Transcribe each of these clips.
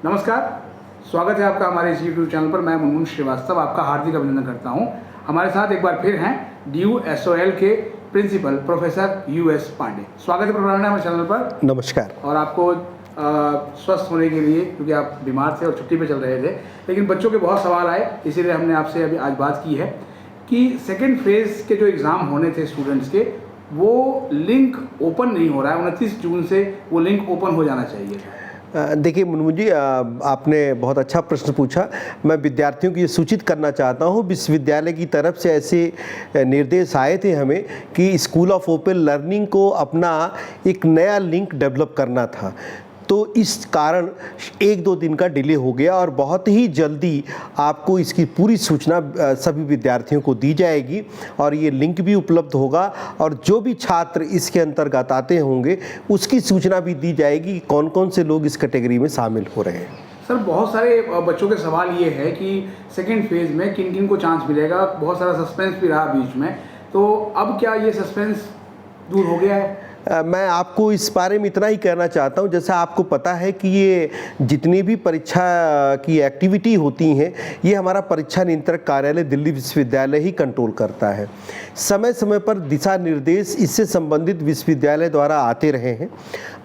नमस्कार, स्वागत है आपका हमारे इस यूट्यूब चैनल पर। मैं मुनमुन श्रीवास्तव आपका हार्दिक अभिनंदन करता हूं। हमारे साथ एक बार फिर हैं DUSOL के प्रिंसिपल प्रोफेसर US पांडे। स्वागत है प्रोफेसर हमारे चैनल पर। नमस्कार। और आपको स्वस्थ होने के लिए, क्योंकि आप बीमार थे और छुट्टी पे चल रहे थे, लेकिन बच्चों के बहुत सवाल आए, इसीलिए हमने आपसे अभी आज बात की है कि सेकेंड फेज़ के जो एग्ज़ाम होने थे स्टूडेंट्स के, वो लिंक ओपन नहीं हो रहा है। 29 जून से वो लिंक ओपन हो जाना चाहिए। देखिए मुनमुन जी, आपने बहुत अच्छा प्रश्न पूछा। मैं विद्यार्थियों को ये सूचित करना चाहता हूँ, विश्वविद्यालय की तरफ से ऐसे निर्देश आए थे हमें कि स्कूल ऑफ ओपन लर्निंग को अपना एक नया लिंक डेवलप करना था। तो इस कारण 1-2 दिन का डिले हो गया और बहुत ही जल्दी आपको इसकी पूरी सूचना सभी विद्यार्थियों को दी जाएगी और ये लिंक भी उपलब्ध होगा और जो भी छात्र इसके अंतर्गत आते होंगे उसकी सूचना भी दी जाएगी कौन कौन से लोग इस कैटेगरी में शामिल हो रहे हैं। सर, बहुत सारे बच्चों के सवाल ये है कि सेकेंड फेज़ में किन किन को चांस मिलेगा। बहुत सारा सस्पेंस भी रहा बीच में, तो अब क्या ये सस्पेंस दूर हो गया है? मैं आपको इस बारे में इतना ही कहना चाहता हूं, जैसा आपको पता है कि ये जितनी भी परीक्षा की एक्टिविटी होती हैं ये हमारा परीक्षा नियंत्रक कार्यालय दिल्ली विश्वविद्यालय ही कंट्रोल करता है। समय समय पर दिशा निर्देश इससे संबंधित विश्वविद्यालय द्वारा आते रहे हैं।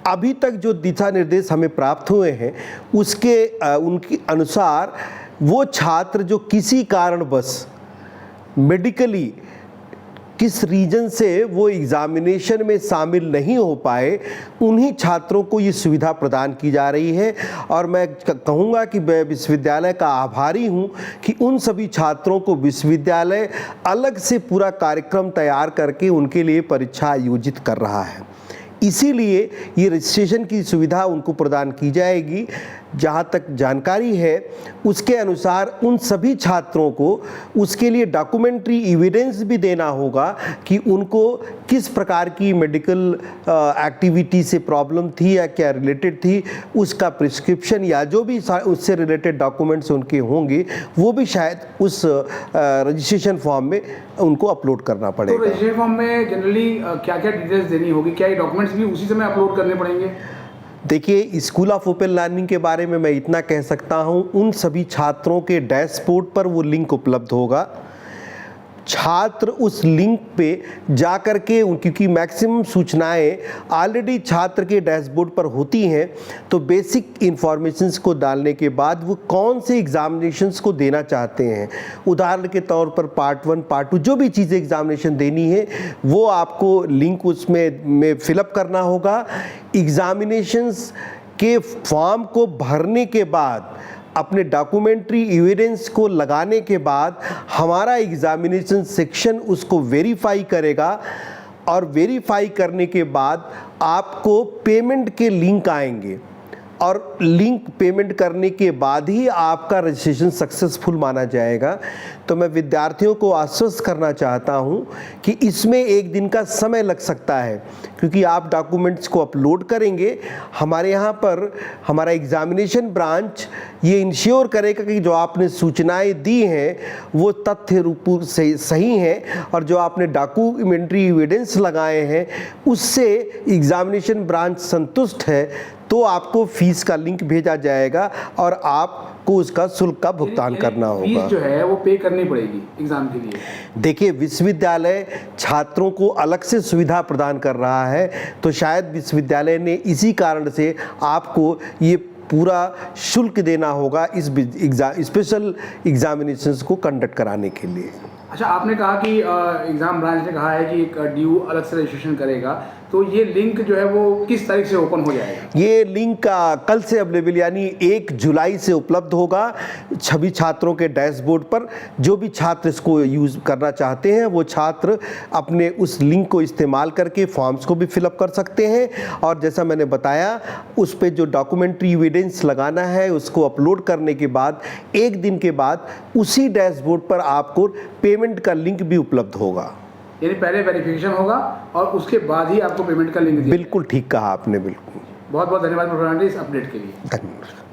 अभी तक जो दिशा निर्देश हमें प्राप्त हुए हैं उनके अनुसार वो छात्र जो किसी कारणवश मेडिकली किस रीजन से वो एग्ज़ामिनेशन में शामिल नहीं हो पाए, उन्हीं छात्रों को ये सुविधा प्रदान की जा रही है। और मैं कहूँगा कि मैं विश्वविद्यालय का आभारी हूँ कि उन सभी छात्रों को विश्वविद्यालय अलग से पूरा कार्यक्रम तैयार करके उनके लिए परीक्षा आयोजित कर रहा है। इसीलिए ये रजिस्ट्रेशन की सुविधा उनको प्रदान की जाएगी। जहाँ तक जानकारी है उसके अनुसार उन सभी छात्रों को उसके लिए डॉक्यूमेंट्री एविडेंस भी देना होगा कि उनको किस प्रकार की मेडिकल एक्टिविटी से प्रॉब्लम थी या क्या रिलेटेड थी, उसका प्रिस्क्रिप्शन या जो भी उससे रिलेटेड डॉक्यूमेंट्स उनके होंगे वो भी शायद उस रजिस्ट्रेशन फॉर्म में उनको अपलोड करना पड़ेगा। तो रजिस्ट्रेशन फॉर्म में जनरली क्या क्या डिटेल्स देनी होगी? क्या ये डॉक्यूमेंट्स भी उसी समय अपलोड करने पड़ेंगे? देखिए, स्कूल ऑफ ओपन लर्निंग के बारे में मैं इतना कह सकता हूँ, उन सभी छात्रों के डैशबोर्ड पर वो लिंक उपलब्ध होगा। छात्र उस लिंक पे जा कर के, क्योंकि मैक्सिमम सूचनाएं ऑलरेडी छात्र के डैशबोर्ड पर होती हैं, तो बेसिक इन्फॉर्मेशंस को डालने के बाद वो कौन से एग्जामिनेशंस को देना चाहते हैं, उदाहरण के तौर पर पार्ट 1 पार्ट 2 जो भी चीज़ें एग्जामिनेशन देनी है वो आपको लिंक उसमें फिलअप करना होगा। एग्जामिनेशंस के फॉर्म को भरने के बाद, अपने डॉक्यूमेंट्री एविडेंस को लगाने के बाद हमारा एग्जामिनेशन सेक्शन उसको वेरीफाई करेगा और वेरीफाई करने के बाद आपको पेमेंट के लिंक आएंगे और लिंक पेमेंट करने के बाद ही आपका रजिस्ट्रेशन सक्सेसफुल माना जाएगा। तो मैं विद्यार्थियों को आश्वस्त करना चाहता हूं कि इसमें 1 दिन का समय लग सकता है, क्योंकि आप डॉक्यूमेंट्स को अपलोड करेंगे। हमारे यहाँ पर हमारा एग्जामिनेशन ब्रांच ये इंश्योर करेगा कि जो आपने सूचनाएं दी हैं वो तथ्य रूप से सही हैं और जो आपने डॉक्यूमेंट्री एविडेंस लगाए हैं उससे एग्जामिनेशन ब्रांच संतुष्ट है, तो आपको फीस का लिंक भेजा जाएगा और आपको उसका शुल्क का भुगतान करना होगा। फीस जो है वो पे करनी पड़ेगी एग्जाम के लिए। देखिए, विश्वविद्यालय छात्रों को अलग से सुविधा प्रदान कर रहा है, तो शायद विश्वविद्यालय ने इसी कारण से आपको ये पूरा शुल्क देना होगा इस स्पेशल एग्जामिनेशंस को कंडक्ट कराने के लिए। अच्छा, आपने कहा कि एग्ज़ाम ब्रांच ने कहा है कि एक DU अलग से रजिस्ट्रेशन करेगा, तो ये लिंक जो है वो किस तारीख से ओपन हो जाएगा? ये लिंक कल से अवेलेबल, यानी 1 जुलाई से उपलब्ध होगा सभी छात्रों के डैशबोर्ड पर। जो भी छात्र इसको यूज़ करना चाहते हैं वो छात्र अपने उस लिंक को इस्तेमाल करके फॉर्म्स को भी फिलअप कर सकते हैं और जैसा मैंने बताया उस पर जो डॉक्यूमेंट्री एविडेंस लगाना है उसको अपलोड करने के बाद 1 दिन के बाद उसी डैशबोर्ड पर आपको पेमेंट का लिंक भी उपलब्ध होगा। यानी पहले वेरिफिकेशन होगा और उसके बाद ही आपको पेमेंट का लिंक दिया। बिल्कुल ठीक कहा आपने, बिल्कुल। बहुत बहुत धन्यवाद प्रोफेसर इस अपडेट के लिए। धन्यवाद।